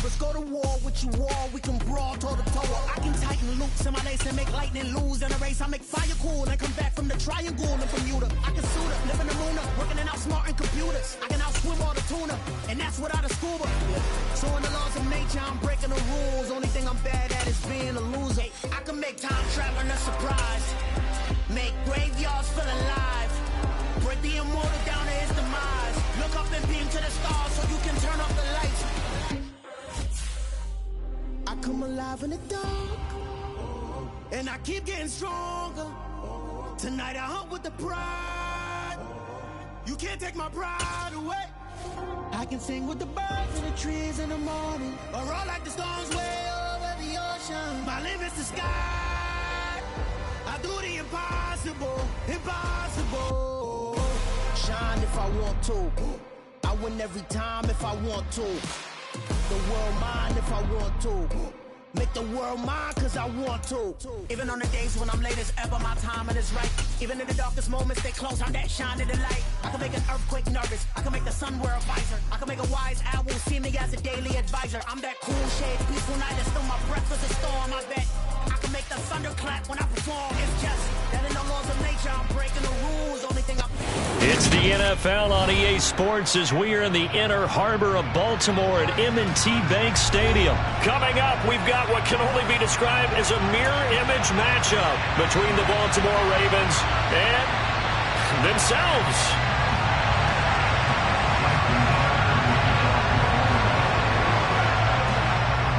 Let's go to war with you all. We can brawl toe to toe. I can tighten loops in my lace and make lightning lose in a race. I make fire cool and come back from the triangle in Bermuda. I can suit up, live in the moon up, working and outsmarting computers. I can outswim all the tuna, and that's without a scuba. So in the laws of nature, I'm breaking the rules. Only thing I'm bad at is being a loser. I can make time traveling a surprise. Make graveyards feel alive. Break the immortal down to his demise. Look up and beam to the stars so you can turn off the lights. I come alive in the dark, and I keep getting stronger. Tonight I hunt with the pride. You can't take my pride away. I can sing with the birds and the trees in the morning, or roll like the storms way over the ocean. My limit's the sky. I do the impossible, impossible. Shine if I want to. I win every time if I want to. The world mine if I want to. Make the world mine cause I want to. Even on the days when I'm late as ever, my timing is right. Even in the darkest moments, stay close, I'm that shining the light. I can make an earthquake nervous, I can make the sun wear a visor. I can make a wise owl see me as a daily advisor. I'm that cool shade, peaceful night, and still my breath is a storm, I bet. I can make the thunder clap when I perform. It's just that in the laws of nature, I'm breaking the rules. Only thing It's the NFL on EA Sports as we are in the inner harbor of Baltimore at M&T Bank Stadium. Coming up, we've got what can only be described as a mirror image matchup between the Baltimore Ravens and themselves.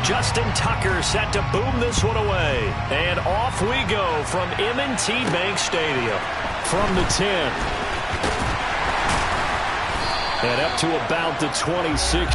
Justin Tucker set to boom this one away. And off we go from M&T Bank Stadium. From the 10. And up to about the 26.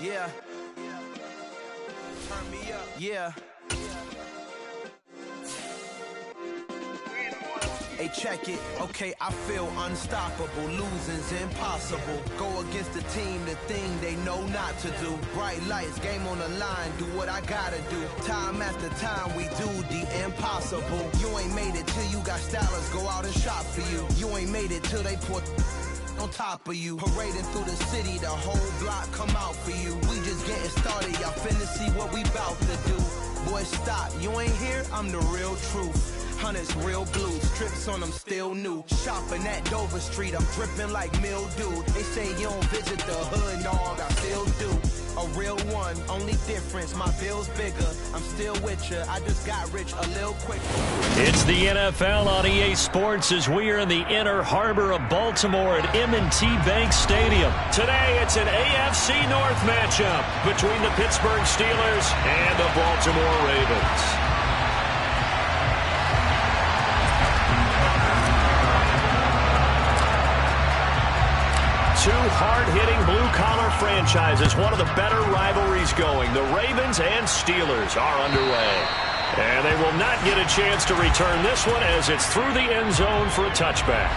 Yeah. Turn me up. Yeah. Hey, check it. Okay, I feel unstoppable. Losing's impossible. Go against the team, the thing they know not to do. Bright lights, game on the line, do what I gotta do. Time after time, we do the impossible. You ain't made it till you got stylers go out and shop for you. You ain't made it till they put on top of you. Parading through the city, the whole block come out for you. We just getting started, y'all finna see what we bout to do. Boy, stop, you ain't here, I'm the real truth. Hunters real blue, strips on them still new. Shopping at Dover Street, I'm dripping like mildew. They say you don't visit the hood, dog, I still do. A real one, only difference, my bill's bigger. I'm still with ya, I just got rich a little quicker. It's the NFL on EA Sports as we are in the inner harbor of Baltimore at M&T Bank Stadium. Today, it's an AFC North matchup between the Pittsburgh Steelers and the Baltimore Ravens. Two hard-hitting blue-collar franchises, one of the better rivalries going. The Ravens and Steelers are underway. And they will not get a chance to return this one as it's through the end zone for a touchback.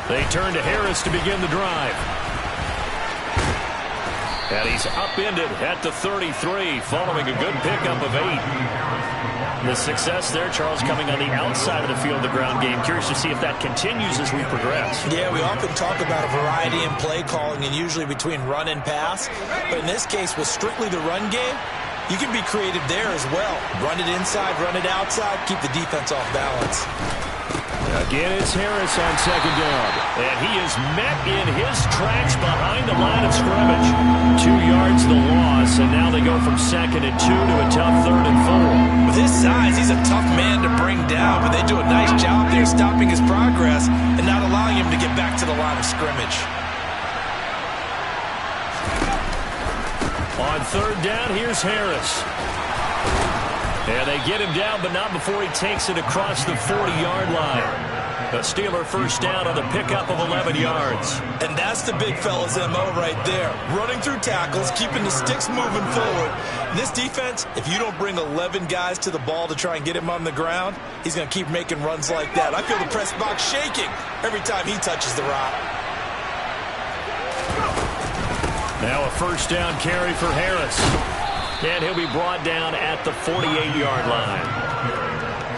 They turn to Harris to begin the drive. And he's upended at the 33 following a good pickup of 8. The success there, Charles, coming on the outside of the field, the ground game. Curious to see if that continues as we progress. Yeah, we often talk about a variety in play calling and usually between run and pass. But in this case, with strictly the run game, you can be creative there as well. Run it inside, run it outside, keep the defense off balance. Again, it's Harris on second down. And he is met in his tracks behind the line of scrimmage. 2 yards the loss, and now they go from 2nd and 2 to a tough 3rd and 4. With his size, he's a tough man to bring down, but they do a nice job there stopping his progress and not allowing him to get back to the line of scrimmage. On 3rd down, here's Harris. And they get him down, but not before he takes it across the 40-yard line. The Steeler first down on the pickup of 11 yards. And that's the big fella's MO right there. Running through tackles, keeping the sticks moving forward. In this defense, if you don't bring 11 guys to the ball to try and get him on the ground, he's going to keep making runs like that. I feel the press box shaking every time he touches the rock. Now a first down carry for Harris. And he'll be brought down at the 48-yard line.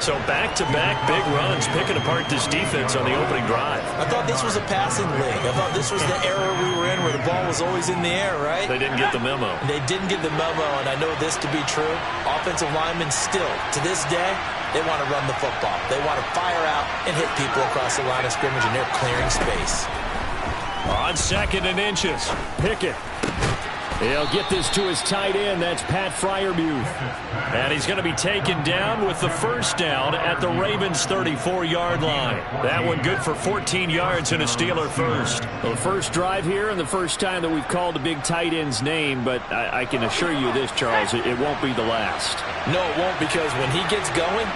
So back-to-back big runs picking apart this defense on the opening drive. I thought this was a passing league. I thought this was the era we were in where the ball was always in the air, right? They didn't get the memo. They didn't get the memo, and I know this to be true. Offensive linemen still, to this day, they want to run the football. They want to fire out and hit people across the line of scrimmage, and they're clearing space. On 2nd and inches, Pickett. He'll get this to his tight end. That's Pat Freiermuth. And he's going to be taken down with the first down at the Ravens' 34-yard line. That one good for 14 yards and a Steeler first. Well, the first drive here and the first time that we've called a big tight end's name, but I can assure you this, Charles, it won't be the last. No, it won't, because when he gets going,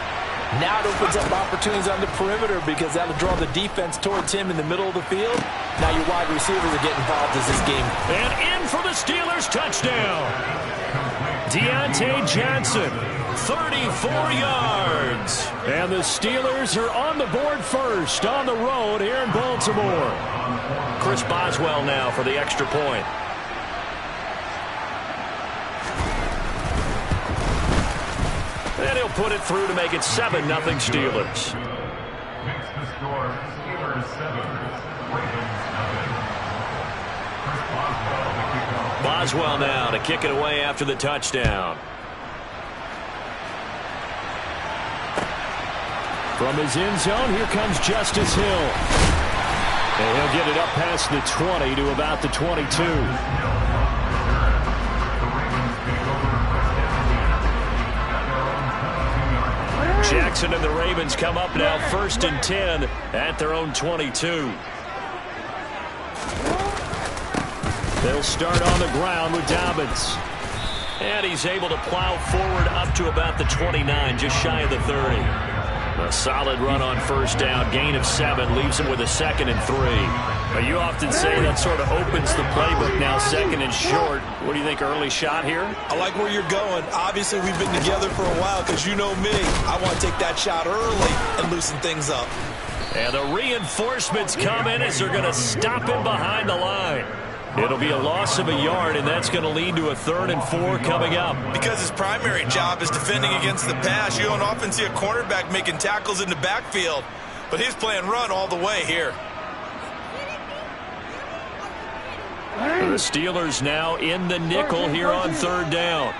now it opens up opportunities on the perimeter because that'll draw the defense towards him in the middle of the field. Now your wide receivers are getting involved as this game. And in for the Steelers touchdown. Deontay Johnson, 34 yards. And the Steelers are on the board first on the road here in Baltimore. Chris Boswell now for the extra point. And he'll put it through to make it 7-0 Steelers. Makes the score Steelers 7, Ravens 0. Boswell now to kick it away after the touchdown. From his end zone, here comes Justice Hill. And he'll get it up past the 20 to about the 22. Jackson and the Ravens come up now 1st and 10 at their own 22. They'll start on the ground with Dobbins. And he's able to plow forward up to about the 29, just shy of the 30. A solid run on first down, gain of 7, leaves him with a 2nd and 3. But you often say that sort of opens the playbook now, 2nd and short. What do you think, early shot here? I like where you're going. Obviously, we've been together for a while because you know me. I want to take that shot early and loosen things up. And the reinforcements come in as they're going to stop him behind the line. It'll be a loss of a yard, and that's going to lead to a 3rd and 4 coming up. Because his primary job is defending against the pass, you don't often see a cornerback making tackles in the backfield. But he's playing run all the way here. The Steelers now in the nickel here on 3rd down.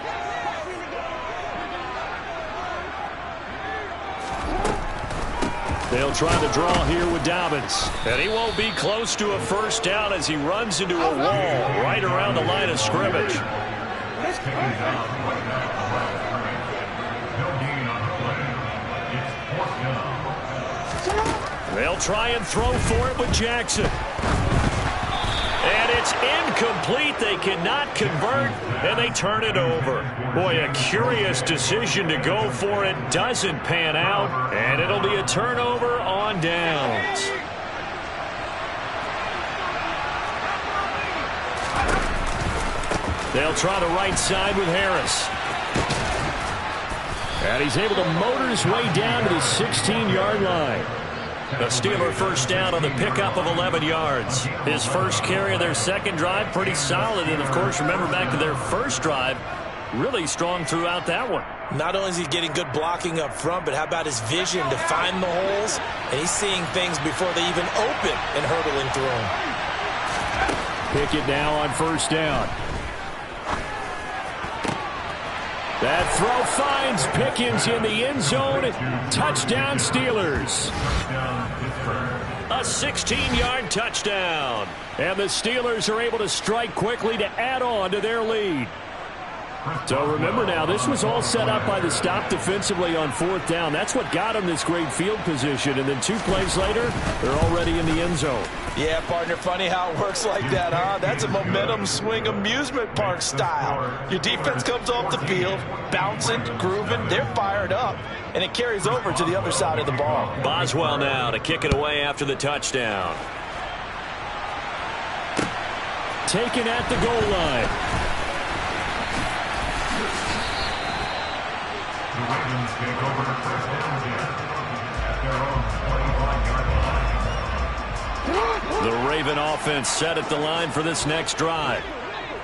They'll try to draw here with Dobbins. And he won't be close to a first down as he runs into a wall right around the line of scrimmage. They'll try and throw for it with Jackson. And it's incomplete. They cannot convert, and they turn it over. Boy, a curious decision to go for it. Doesn't pan out, and it'll be a turnover on downs. They'll try the right side with Harris. And he's able to motor his way down to the 16-yard line. The Steeler first down on the pickup of 11 yards. His first carry of their second drive, pretty solid. And, of course, remember back to their first drive, really strong throughout that one. Not only is he getting good blocking up front, but how about his vision to find the holes? And he's seeing things before they even open and hurdling through them. Pickett now on first down. That throw finds Pickens in the end zone. Touchdown, Steelers. A 16-yard touchdown. And the Steelers are able to strike quickly to add on to their lead. So remember now, this was all set up by the stop defensively on fourth down. That's what got them this great field position. And then 2 plays later, they're already in the end zone. Yeah, partner, funny how it works like that, huh? That's a momentum swing amusement park style. Your defense comes off the field, bouncing, grooving, they're fired up, and it carries over to the other side of the ball. Boswell now to kick it away after the touchdown. Taken at the goal line. The Ravens take over first down at their own 25-yard line. The Raven offense set at the line for this next drive.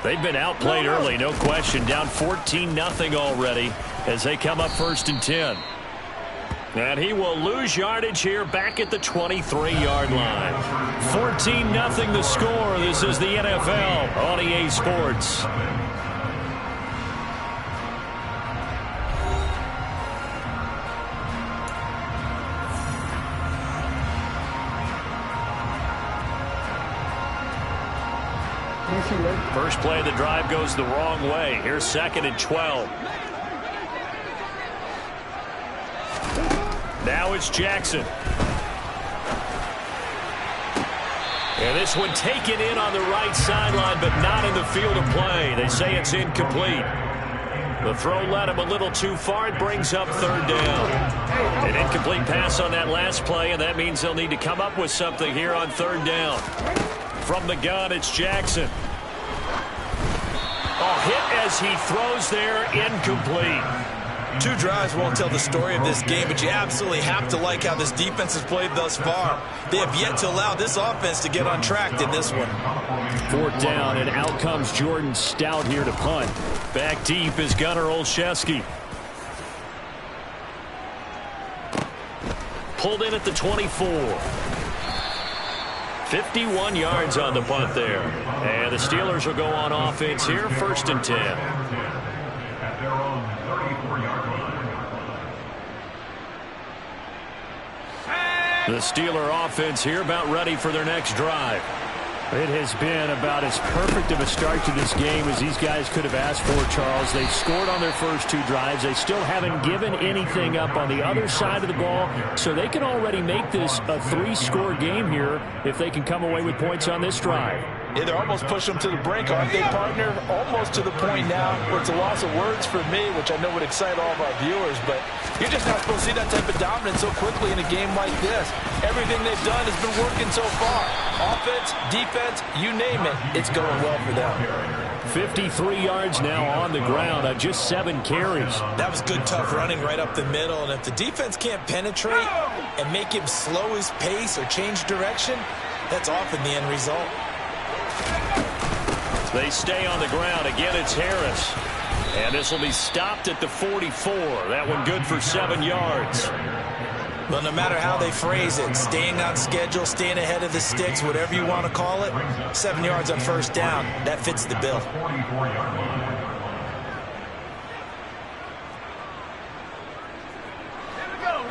They've been outplayed early, no question. Down 14-0 already as they come up 1st and 10. And he will lose yardage here back at the 23-yard line. 14-0 the score. This is the NFL on EA Sports. First play of the drive goes the wrong way. Here's 2nd and 12. Now it's Jackson. And this one taken in on the right sideline, but not in the field of play. They say it's incomplete. The throw led him a little too far. It brings up 3rd down. An incomplete pass on that last play, and that means they'll need to come up with something here on 3rd down. From the gun, it's Jackson. Hit as he throws there, incomplete. 2 drives won't tell the story of this game, but you absolutely have to like how this defense has played thus far. They have yet to allow this offense to get untracked in this one. 4th down, and out comes Jordan Stout here to punt. Back deep is Gunnar Olszewski. Pulled in at the 24. 51 yards on the punt there. And the Steelers will go on offense here, 1st and 10. At their own 34-yard line. The Steeler offense here about ready for their next drive. It has been about as perfect of a start to this game as these guys could have asked for, Charles. They've scored on their first 2 drives. They still haven't given anything up on the other side of the ball, so they can already make this a 3-score game here if they can come away with points on this drive. Yeah, they're almost pushing them to the brink, aren't they, partner? Almost to the point now where it's a loss of words for me, which I know would excite all of our viewers, but you're just not supposed to see that type of dominance so quickly in a game like this. Everything they've done has been working so far. Offense, defense, you name it, it's going well for them. 53 yards now on the ground on just 7 carries. That was good, tough running right up the middle, and if the defense can't penetrate and make him slow his pace or change direction, that's often the end result. They stay on the ground. Again, it's Harris. And this will be stopped at the 44. That one good for 7 yards. Well, no matter how they phrase it, staying on schedule, staying ahead of the sticks, whatever you want to call it, 7 yards on 1st down, that fits the bill.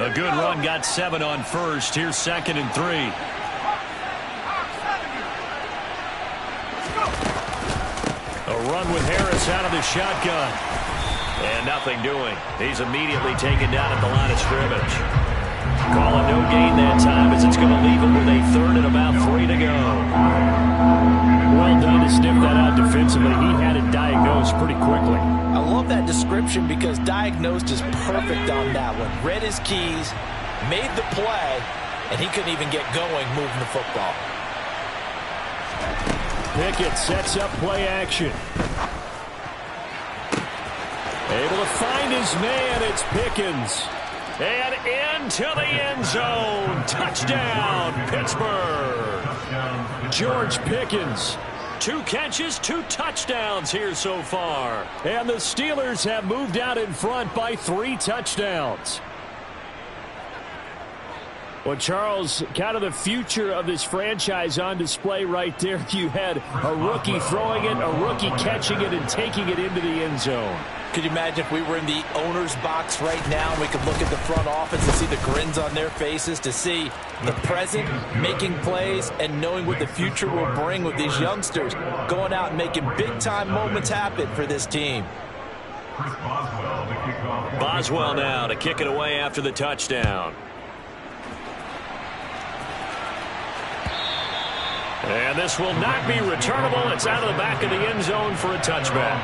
A good run, got 7 on 1st. Here's 2nd and 3. A run with Harris out of the shotgun. And nothing doing. He's immediately taken down at the line of scrimmage. Call it no gain that time as it's going to leave him with a 3rd and about 3 to go. Well done to sniff that out defensively. He had it diagnosed pretty quickly. I love that description because diagnosed is perfect on that one. Read his keys, made the play, and he couldn't even get going moving the football. Pickett sets up play action. Able to find his man. It's Pickens. And into the end zone. Touchdown, Pittsburgh. George Pickens 2 catches, 2 touchdowns here so far. And the Steelers have moved out in front by 3 touchdowns. Well, Charles, kind of the future of this franchise on display right there. You had a rookie throwing it, a rookie catching it, and taking it into the end zone. Could you imagine if we were in the owner's box right now and we could look at the front office and see the grins on their faces, to see the present making plays and knowing what the future will bring with these youngsters going out and making big-time moments happen for this team. Boswell now to kick it away after the touchdown. And this will not be returnable. It's out of the back of the end zone for a touchback.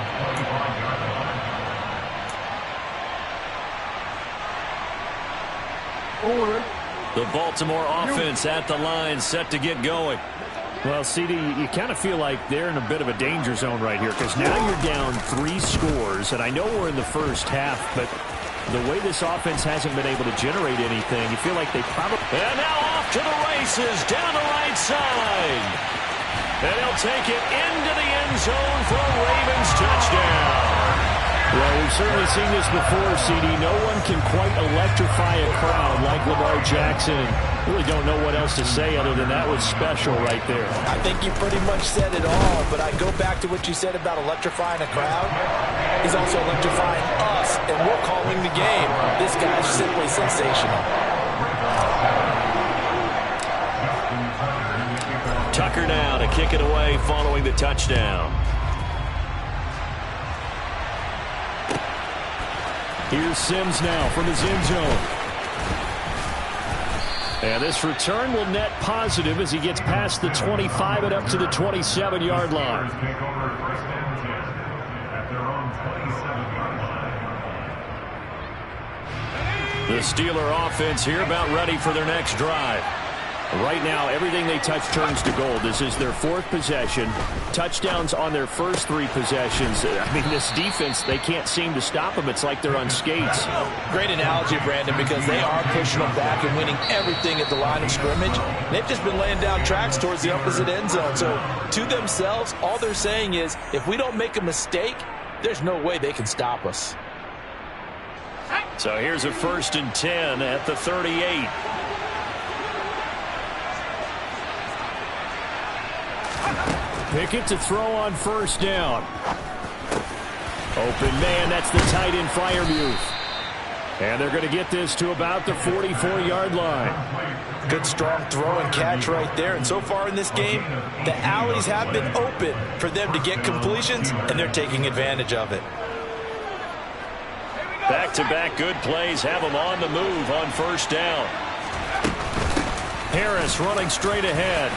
The Baltimore offense at the line, set to get going. Well, CD, you kind of feel like they're in a bit of a danger zone right here, because now you're down 3 scores, and I know we're in the first half, but the way this offense hasn't been able to generate anything, you feel like they probably... And now off to the races, down the right side. And he'll take it into the end zone for a Ravens touchdown. Well, we've certainly seen this before, CD. No one can quite electrify a crowd like Lamar Jackson. Really don't know what else to say other than that was special right there. I think you pretty much said it all, but I go back to what you said about electrifying a crowd. He's also electrifying us, and we're calling the game. This guy's simply sensational. Tucker now to kick it away following the touchdown. Here's Sims now from his end zone. And this return will net positive as he gets past the 25 and up to the 27-yard line. The Steeler offense here about ready for their next drive. Right now, everything they touch turns to gold. This is their 4th possession. Touchdowns on their first 3 possessions. I mean, this defense, they can't seem to stop them. It's like they're on skates. Great analogy, Brandon, because they are pushing them back and winning everything at the line of scrimmage. They've just been laying down tracks towards the opposite end zone. So, to themselves, all they're saying is, if we don't make a mistake, there's no way they can stop us. So here's a 1st and 10 at the 38. Pickett to throw on 1st down. Open man, that's the tight end Freiermuth. And they're going to get this to about the 44-yard line. Good strong throw and catch right there. And so far in this game, the alleys have been open for them to get completions, and they're taking advantage of it. Back-to-back good plays have them on the move on 1st down. Harris running straight ahead.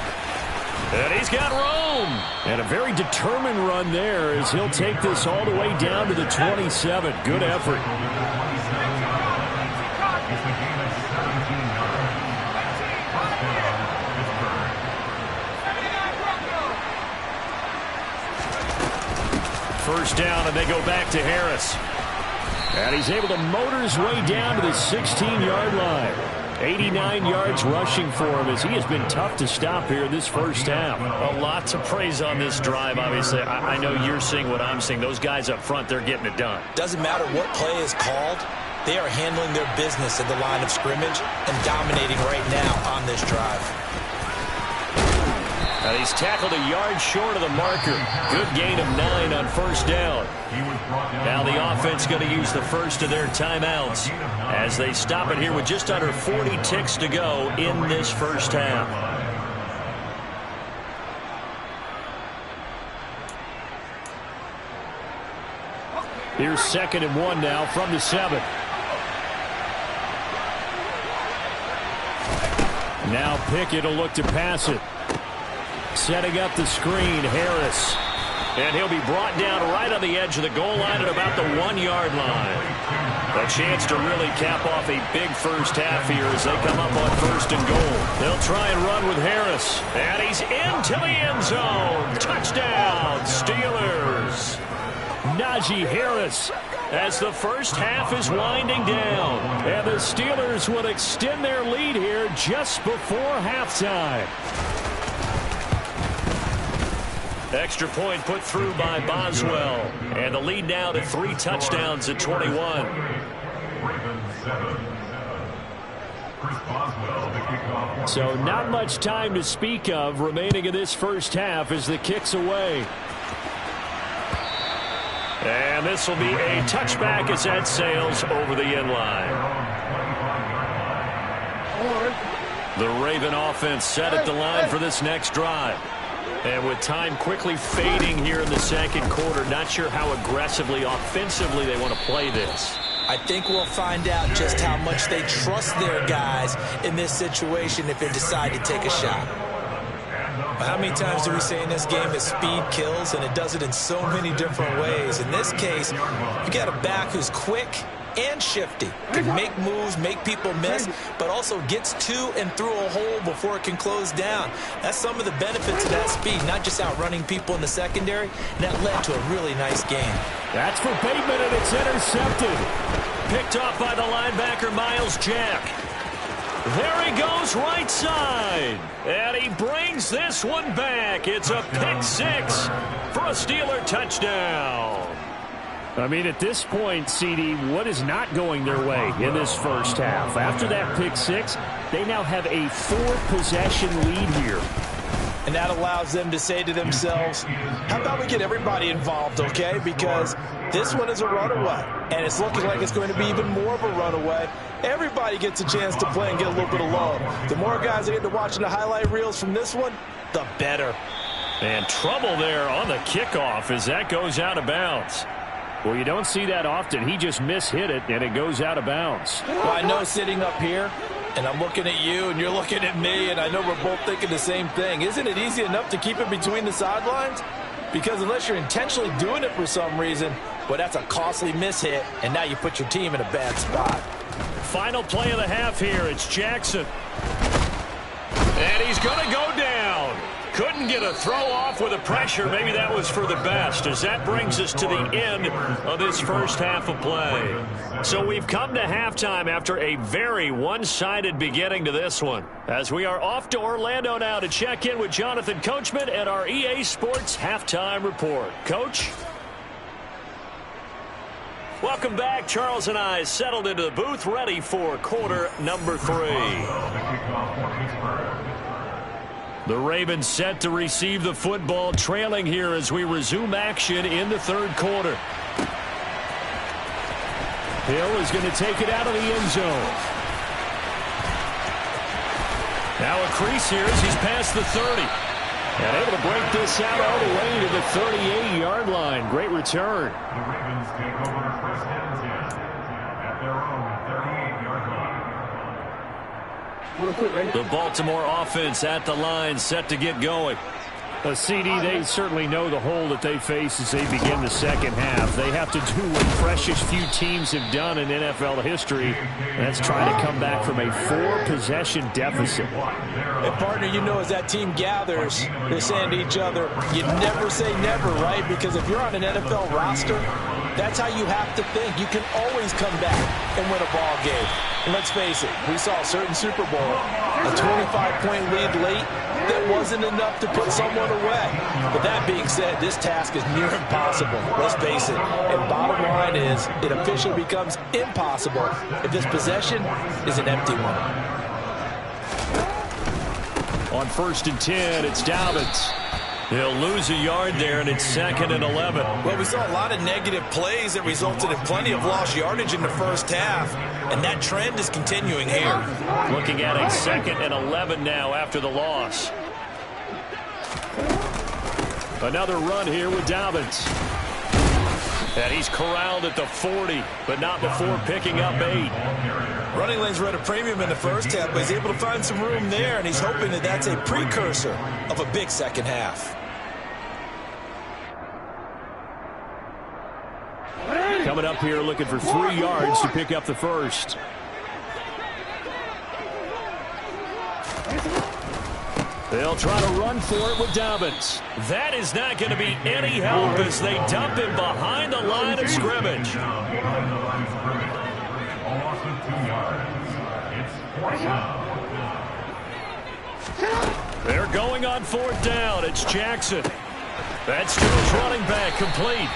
And he's got room. And a very determined run there as he'll take this all the way down to the 27. Good effort. First down, and they go back to Harris. And he's able to motor his way down to the 16-yard line. 89 yards rushing for him as he has been tough to stop here in this first half. A lot to praise on this drive, obviously. I know you're seeing what I'm seeing. Those guys up front, they're getting it done. Doesn't matter what play is called. They are handling their business at the line of scrimmage and dominating right now on this drive. And he's tackled a yard short of the marker. Good gain of 9 on 1st down. Now the offense going to use the first of their timeouts as they stop it here with just under 40 ticks to go in this first half. Here's 2nd and 1 now from the 7. Now Pickett will look to pass it. Setting up the screen, Harris. And he'll be brought down right on the edge of the goal line at about the 1-yard line. A chance to really cap off a big first half here as they come up on 1st and goal. They'll try and run with Harris. And he's into the end zone. Touchdown, Steelers. Najee Harris. As the first half is winding down. And the Steelers will extend their lead here just before halftime. Extra point put through by Boswell. And the lead now to 3 touchdowns at 21. So not much time to speak of remaining in this first half as the kick's away. And this will be a touchback as that sails over the end line. The Raven offense set at the line for this next drive. And with time quickly fading here in the second quarter, not sure how aggressively, offensively they want to play this. I think we'll find out just how much they trust their guys in this situation if they decide to take a shot. How many times do we say in this game that speed kills, and it does it in so many different ways? In this case, you got a back who's quick and shifty, can make moves, make people miss, but also gets to and through a hole before it can close down. That's some of the benefits of that speed, not just outrunning people in the secondary, and that led to a really nice game. That's for Bateman, and it's intercepted. Picked off by the linebacker, Miles Jack. There he goes, right side. And he brings this one back. It's a pick 6 for a Steeler touchdown. I mean, at this point, CD, what is not going their way in this first half? After that pick 6, they now have a 4-possession lead here. And that allows them to say to themselves, how about we get everybody involved, okay? Because this one is a runaway, and it's looking like it's going to be even more of a runaway. Everybody gets a chance to play and get a little bit of love. The more guys that get to watching the highlight reels from this one, the better. And trouble there on the kickoff as that goes out of bounds. Well, you don't see that often. He just mishit it, and it goes out of bounds. Well, I know sitting up here, and I'm looking at you, and you're looking at me, and I know we're both thinking the same thing. Isn't it easy enough to keep it between the sidelines? Because unless you're intentionally doing it for some reason, well, that's a costly mishit, and now you put your team in a bad spot. Final play of the half here. It's Jackson. And he's going to go down. Couldn't get a throw off with the pressure. Maybe that was for the best, as that brings us to the end of this first half of play. So we've come to halftime after a very one-sided beginning to this one, as we are off to Orlando now to check in with Jonathan Coachman at our EA Sports Halftime Report. Coach? Welcome back. Charles and I settled into the booth, ready for quarter number 3. The Ravens set to receive the football, trailing here as we resume action in the third quarter. Hill is going to take it out of the end zone. Now a crease here as he's past the 30. And able to break this out all the way to the 38-yard line. Great return. The Ravens take over first and 10 at their own 38-yard line. The Baltimore offense at the line, set to get going. A CD, they certainly know the hole that they face as they begin the second half. They have to do what precious few teams have done in NFL history, and that's try to come back from a 4-possession deficit. And partner, you know, as that team gathers, they're saying to each other, you never say never, right? Because if you're on an NFL roster, that's how you have to think. You can always come back and win a ball game. And let's face it, we saw a certain Super Bowl, a 25-point lead late that wasn't enough to put someone away. But that being said, this task is near impossible. Let's face it. And bottom line is, it officially becomes impossible if this possession is an empty one. On 1st and 10, it's Dobbins. He'll lose a yard there, and it's 2nd and 11. Well, we saw a lot of negative plays that resulted in plenty of lost yardage in the first half, and that trend is continuing here. Looking at a 2nd and 11 now after the loss. Another run here with Dobbins. And he's corralled at the 40, but not before picking up 8. Running lanes were at a premium in the first half, but he's able to find some room there, and he's hoping that that's a precursor of a big second half. Coming up here looking for 3 yards to pick up the first. They'll try to run for it with Dobbins. That is not going to be any help as they dump him behind the line of scrimmage. They're going on 4th down. It's Jackson. That's to his running back, complete.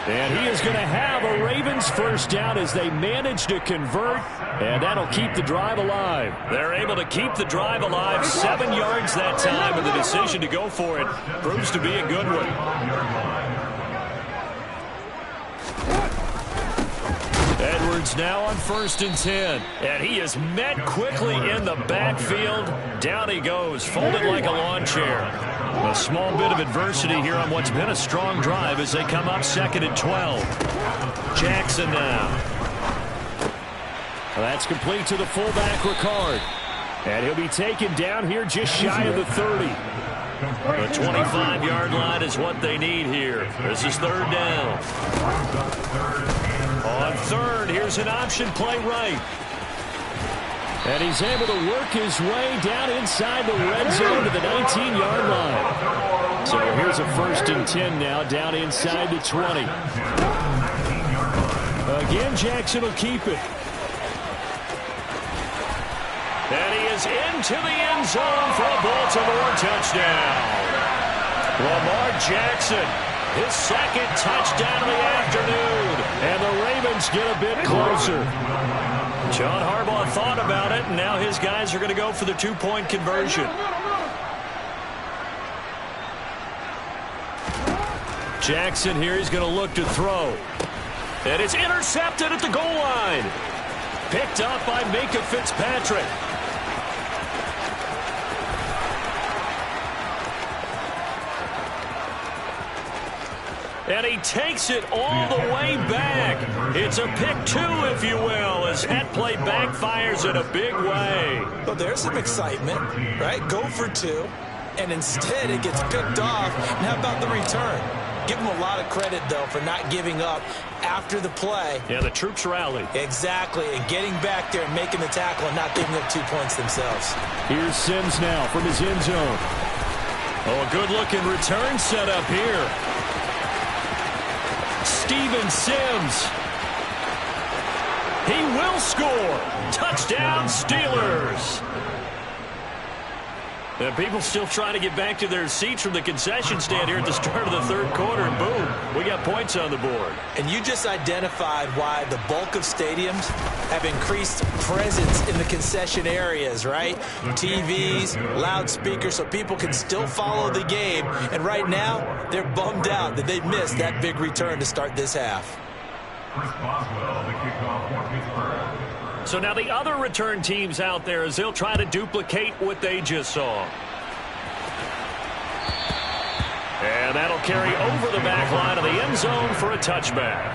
And he is going to have a Ravens first down as they manage to convert, and that'll keep the drive alive. They're able to keep the drive alive, 7 yards that time, and the decision to go for it proves to be a good one. Edwards now on 1st and 10, and he is met quickly in the backfield. Down he goes, folded like a lawn chair. A small bit of adversity here on what's been a strong drive as they come up 2nd and 12. Jackson now. Well, that's complete to the fullback, Ricard. And he'll be taken down here just shy of the 30. The 25-yard line is what they need here. This is 3rd down. On 3rd, here's an option play right. And he's able to work his way down inside the red zone to the 19-yard line. So here's a 1st and 10 now, down inside the 20. Again, Jackson will keep it. And he is into the end zone for a Baltimore touchdown. Lamar Jackson, his 2nd touchdown of the afternoon. And the Ravens get a bit closer. John Harbaugh thought about it, and now his guys are going to go for the 2-point conversion. Jackson here, he's going to look to throw. And it's intercepted at the goal line. Picked up by Minkah Fitzpatrick. And he takes it all the way back. It's a pick 2, if you will, as that play backfires in a big way. Well, there's some excitement, right? Go for 2, and instead it gets picked off. And how about the return? Give him a lot of credit, though, for not giving up after the play. Yeah, the troops rallied. Exactly, and getting back there and making the tackle and not giving up 2 points themselves. Here's Sims now from his end zone. Oh, a good-looking return set up here. Steven Sims. He will score. Touchdown, Steelers. And people still trying to get back to their seats from the concession stand here at the start of the 3rd quarter, and boom, we got points on the board. And you just identified why the bulk of stadiums have increased presence in the concession areas, right? TVs, loudspeakers, so people can still follow the game. And right now, they're bummed out that they missed that big return to start this half. Chris Boswell, the kickoff for Pittsburgh. So now the other return teams out there as they'll try to duplicate what they just saw. And that'll carry over the back line of the end zone for a touchback.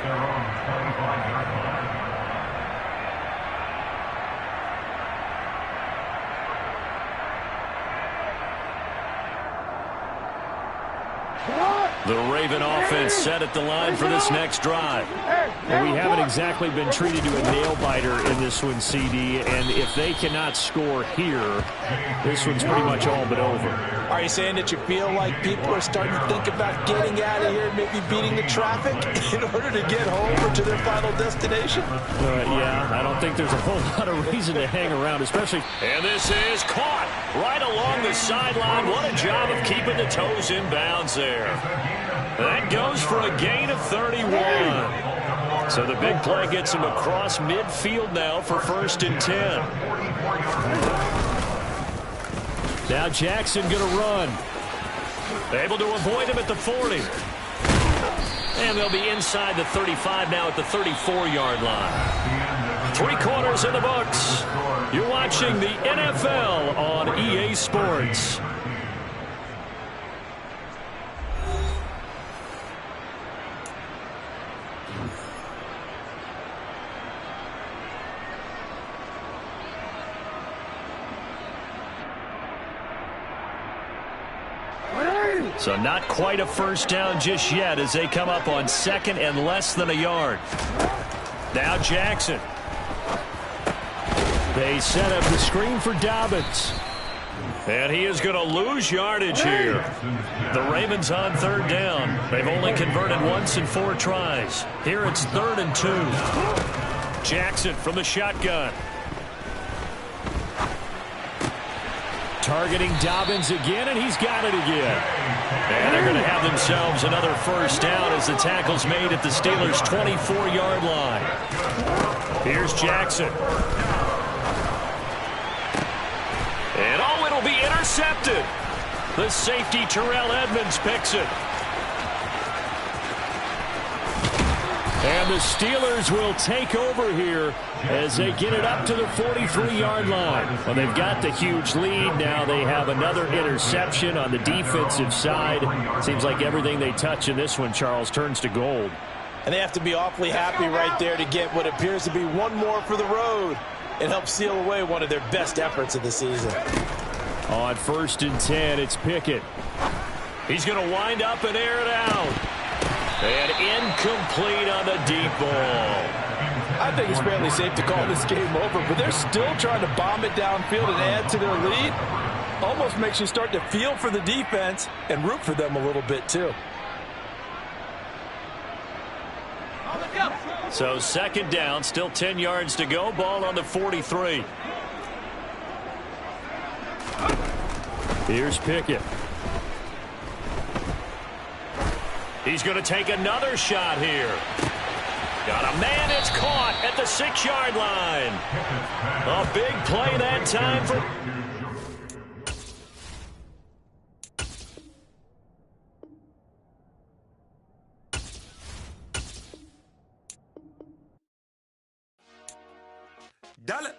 The Raven offense set at the line for this next drive. Well, we haven't exactly been treated to a nail-biter in this one, CD, and if they cannot score here, this one's pretty much all but over. Are you saying that you feel like people are starting to think about getting out of here and maybe beating the traffic in order to get home or to their final destination? Yeah, I don't think there's a whole lot of reason to hang around, especially... And this is caught right along the sideline. What a job of keeping the toes in bounds there. That goes for a gain of 31. So the big play gets him across midfield now for 1st and 10. Now Jackson going to run. Able to avoid him at the 40. And they'll be inside the 35 now at the 34-yard line. 3 quarters in the books. You're watching the NFL on EA Sports. So not quite a first down just yet as they come up on 2nd and less than a yard. Now Jackson. They set up the screen for Dobbins. And he is going to lose yardage here. The Ravens on 3rd down. They've only converted once in 4 tries. Here it's 3rd and 2. Jackson from the shotgun. Targeting Dobbins again, and he's got it again. And they're going to have themselves another first down as the tackle's made at the Steelers' 24-yard line. Here's Jackson. And oh, it'll be intercepted. The safety, Terrell Edmonds, picks it. And the Steelers will take over here as they get it up to the 43-yard line. Well, they've got the huge lead. Now they have another interception on the defensive side. Seems like everything they touch in this one, Charles, turns to gold. And they have to be awfully happy right there to get what appears to be one more for the road. It helps seal away one of their best efforts of the season. On 1st and 10, it's Pickett. He's going to wind up and air it out. And incomplete on the deep ball. I think it's fairly safe to call this game over, but they're still trying to bomb it downfield and add to their lead. Almost makes you start to feel for the defense and root for them a little bit, too. So 2nd down, still 10 yards to go. Ball on the 43. Here's Pickett. He's going to take another shot here. Got a man, it's caught at the 6-yard line. A big play that time for... Dale.